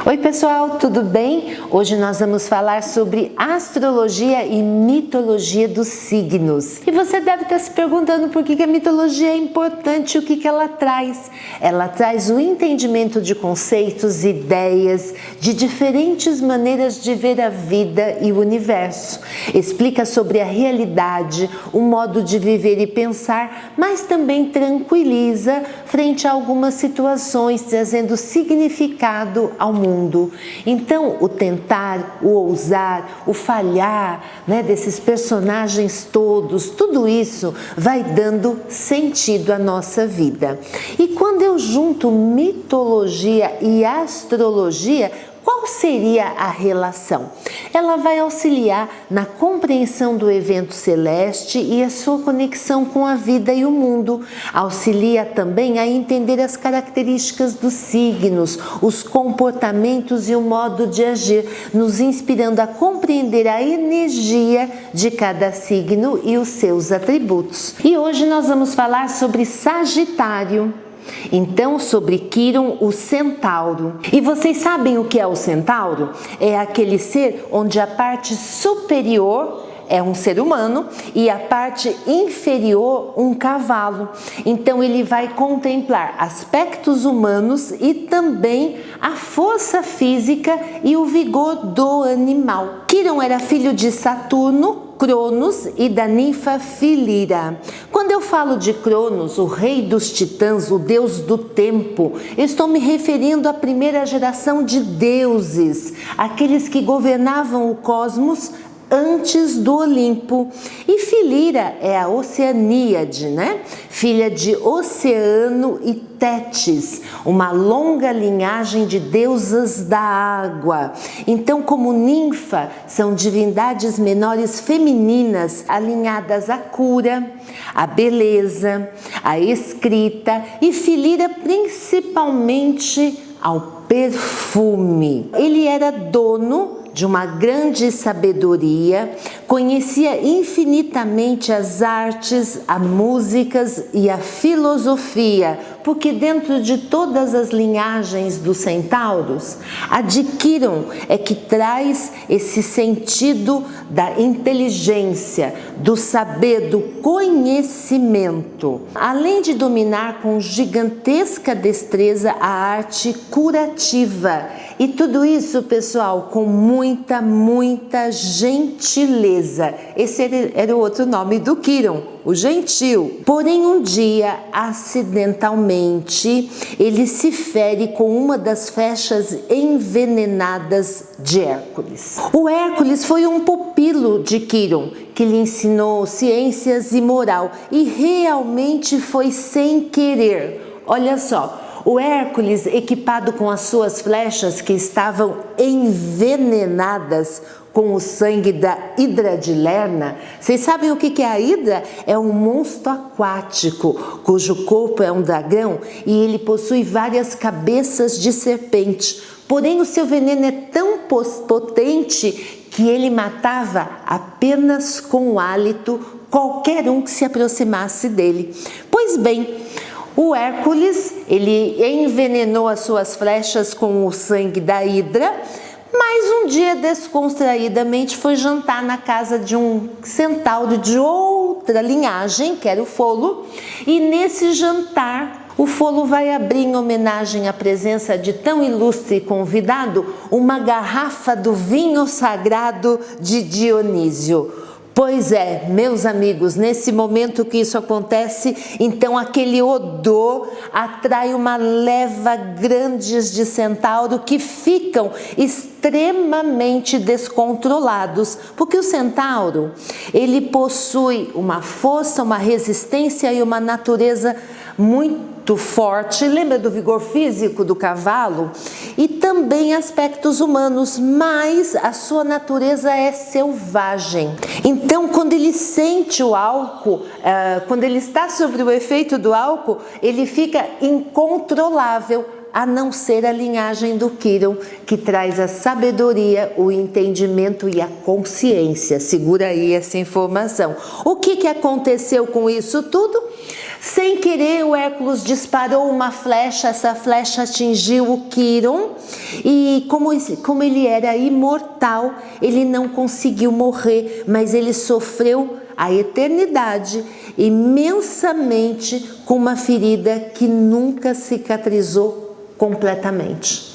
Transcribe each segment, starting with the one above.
Oi pessoal, tudo bem? Hoje nós vamos falar sobre astrologia e mitologia dos signos. E você deve estar se perguntando por que a mitologia é importante e o que ela traz. Ela traz o entendimento de conceitos, ideias, de diferentes maneiras de ver a vida e o universo. Explica sobre a realidade, o modo de viver e pensar, mas também tranquiliza frente a algumas situações, trazendo significado ao mundo. Então, o tentar, o ousar, o falhar, desses personagens todos, tudo isso vai dando sentido à nossa vida. E quando eu junto mitologia e astrologia, qual seria a relação? Ela vai auxiliar na compreensão do evento celeste e a sua conexão com a vida e o mundo. Auxilia também a entender as características dos signos, os comportamentos e o modo de agir, nos inspirando a compreender a energia de cada signo e os seus atributos. E hoje nós vamos falar sobre Sagitário. Então, sobre Quiron, o centauro. E vocês sabem o que é o centauro? É aquele ser onde a parte superior é um ser humano e a parte inferior um cavalo. Então ele vai contemplar aspectos humanos e também a força física e o vigor do animal. Quiron era filho de Saturno, Cronos e da ninfa Filira. Quando eu falo de Cronos, o rei dos titãs, o deus do tempo, estou me referindo à primeira geração de deuses, aqueles que governavam o cosmos antes do Olimpo. E Filira é a Oceaníade, filha de Oceano e Tétis, uma longa linhagem de deusas da água. Então, como ninfa, são divindades menores femininas alinhadas à cura, à beleza, à escrita e Filira principalmente ao perfume. Ele era dono de uma grande sabedoria, conhecia infinitamente as artes, as músicas e a filosofia, porque dentro de todas as linhagens dos centauros, a de Quiron é que traz esse sentido da inteligência, do saber, do conhecimento, além de dominar com gigantesca destreza a arte curativa. E tudo isso, pessoal, com muita gentileza. Esse era o outro nome do Quiron, o gentil. Porém, um dia, acidentalmente, ele se fere com uma das flechas envenenadas de Hércules. O Hércules foi um pupilo de Quiron, que lhe ensinou ciências e moral, e realmente foi sem querer. Olha só. O Hércules, equipado com as suas flechas que estavam envenenadas com o sangue da Hidra de Lerna. Vocês sabem o que é a Hidra? É um monstro aquático, cujo corpo é um dragão e ele possui várias cabeças de serpente. Porém, o seu veneno é tão potente que ele matava apenas com o hálito qualquer um que se aproximasse dele. Pois bem, o Hércules, ele envenenou as suas flechas com o sangue da Hidra, mas um dia, descontraídamente, foi jantar na casa de um centauro de outra linhagem, que era o Folo, e nesse jantar, o Folo vai abrir, em homenagem à presença de tão ilustre convidado, uma garrafa do vinho sagrado de Dionísio. Pois é, meus amigos, nesse momento que isso acontece, então aquele odor atrai uma leva grande de centauro que ficam extremamente descontrolados, porque o centauro, ele possui uma força, uma resistência e uma natureza muito forte, lembra do vigor físico do cavalo? E também aspectos humanos, mas a sua natureza é selvagem. Então, quando ele sente o álcool, quando ele está sob o efeito do álcool, ele fica incontrolável, a não ser a linhagem do Quiron, que traz a sabedoria, o entendimento e a consciência. Segura aí essa informação. O que aconteceu com isso tudo? Sem querer, o Hércules disparou uma flecha, essa flecha atingiu o Quirón e como ele era imortal, ele não conseguiu morrer, mas ele sofreu a eternidade imensamente com uma ferida que nunca cicatrizou completamente.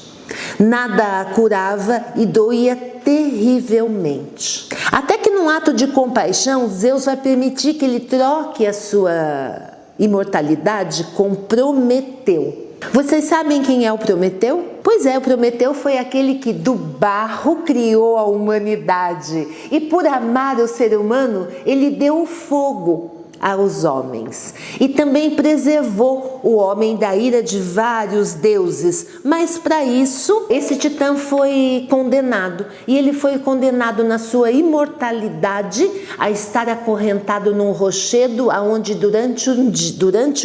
Nada a curava e doía terrivelmente. Até que num ato de compaixão, Zeus vai permitir que ele troque a sua imortalidade com Prometeu. Vocês sabem quem é o Prometeu? Pois é, o Prometeu foi aquele que do barro criou a humanidade e por amar o ser humano, ele deu o fogo aos homens e também preservou o homem da ira de vários deuses, mas para isso esse titã foi condenado e ele foi condenado na sua imortalidade a estar acorrentado num rochedo aonde durante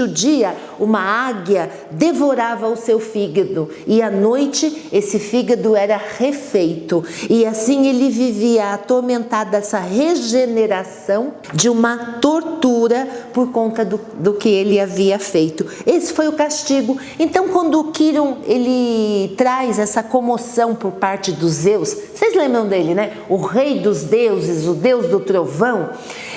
o dia uma águia devorava o seu fígado e à noite esse fígado era refeito e assim ele vivia atormentado dessa regeneração de uma tortura por conta do que ele havia feito. Esse foi o castigo. Então, quando o Quirón ele traz essa comoção por parte dos Zeus, vocês lembram dele, né? O rei dos deuses, o deus do trovão,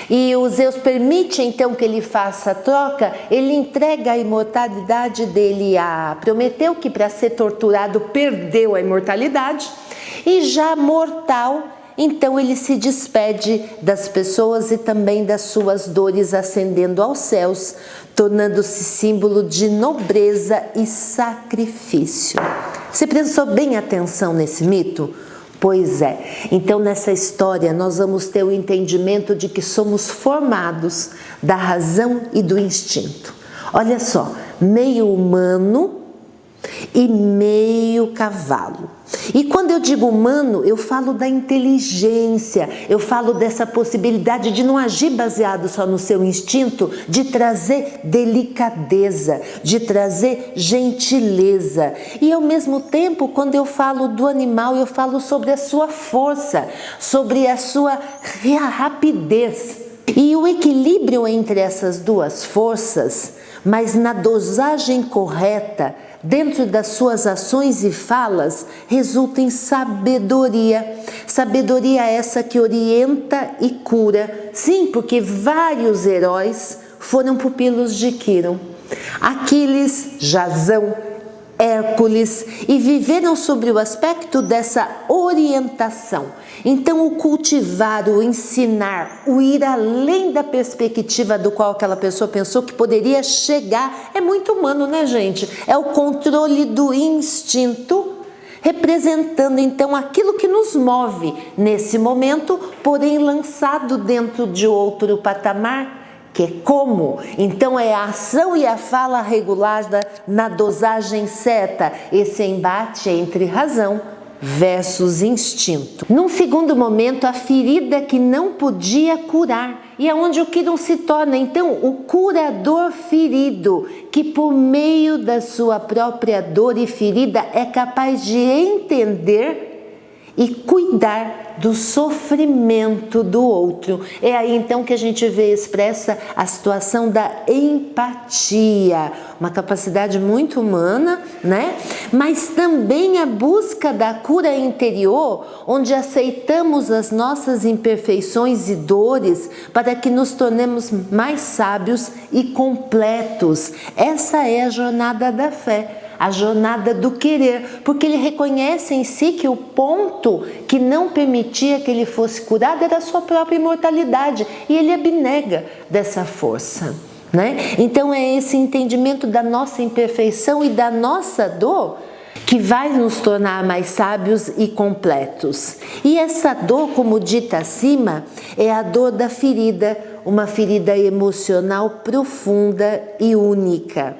e o Zeus permite então que ele faça a troca, ele entrega a imortalidade dele a Prometeu, que para ser torturado perdeu a imortalidade, e já mortal, então ele se despede das pessoas e também das suas dores, ascendendo aos céus, tornando-se símbolo de nobreza e sacrifício. Você prestou bem atenção nesse mito? Pois é. Então nessa história nós vamos ter o entendimento de que somos formados da razão e do instinto. Olha só, meio humano e meio cavalo. E quando eu digo humano, eu falo da inteligência, eu falo dessa possibilidade de não agir baseado só no seu instinto, de trazer delicadeza, de trazer gentileza. E ao mesmo tempo, quando eu falo do animal, eu falo sobre a sua força, sobre a sua rapidez. E o equilíbrio entre essas duas forças, mas na dosagem correta, dentro das suas ações e falas, resulta em sabedoria. Sabedoria essa que orienta e cura. Sim, porque vários heróis foram pupilos de Quirón. Aquiles, Jasão, Hércules, e viveram sobre o aspecto dessa orientação. Então o cultivar, o ensinar, o ir além da perspectiva do qual aquela pessoa pensou que poderia chegar, é muito humano, né, gente? É o controle do instinto, representando então aquilo que nos move nesse momento, porém lançado dentro de outro patamar, que é como. Então é a ação e a fala regulada na dosagem certa, esse embate entre razão versus instinto. Num segundo momento, a ferida que não podia curar, e é onde o Quirón se torna então o curador ferido, que por meio da sua própria dor e ferida é capaz de entender e cuidar do sofrimento do outro. É aí então que a gente vê expressa a situação da empatia, uma capacidade muito humana, né? Mas também a busca da cura interior, onde aceitamos as nossas imperfeições e dores para que nos tornemos mais sábios e completos. Essa é a jornada da fé. A jornada do querer, porque ele reconhece em si que o ponto que não permitia que ele fosse curado era a sua própria imortalidade, e ele abnega dessa força, né? Então é esse entendimento da nossa imperfeição e da nossa dor que vai nos tornar mais sábios e completos. E essa dor, como dita acima, é a dor da ferida, uma ferida emocional profunda e única,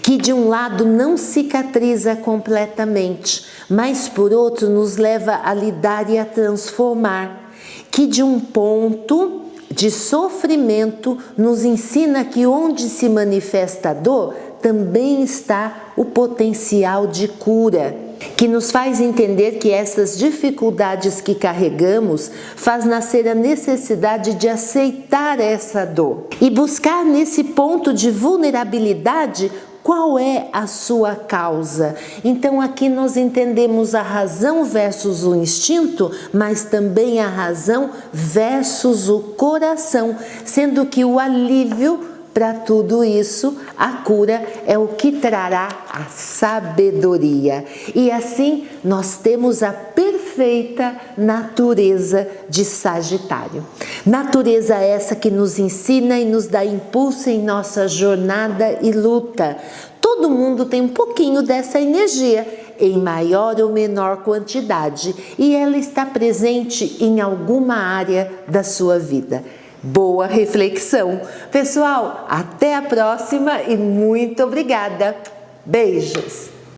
que de um lado não cicatriza completamente, mas por outro nos leva a lidar e a transformar, que de um ponto de sofrimento nos ensina que onde se manifesta a dor, também está o potencial de cura, que nos faz entender que essas dificuldades que carregamos faz nascer a necessidade de aceitar essa dor e buscar nesse ponto de vulnerabilidade qual é a sua causa. Então aqui nós entendemos a razão versus o instinto, mas também a razão versus o coração, sendo que o alívio para tudo isso, a cura é o que trará a sabedoria. E assim nós temos a perfeita natureza de Sagitário. Natureza essa que nos ensina e nos dá impulso em nossa jornada e luta. Todo mundo tem um pouquinho dessa energia, em maior ou menor quantidade, e ela está presente em alguma área da sua vida. Boa reflexão! Pessoal, até a próxima e muito obrigada! Beijos!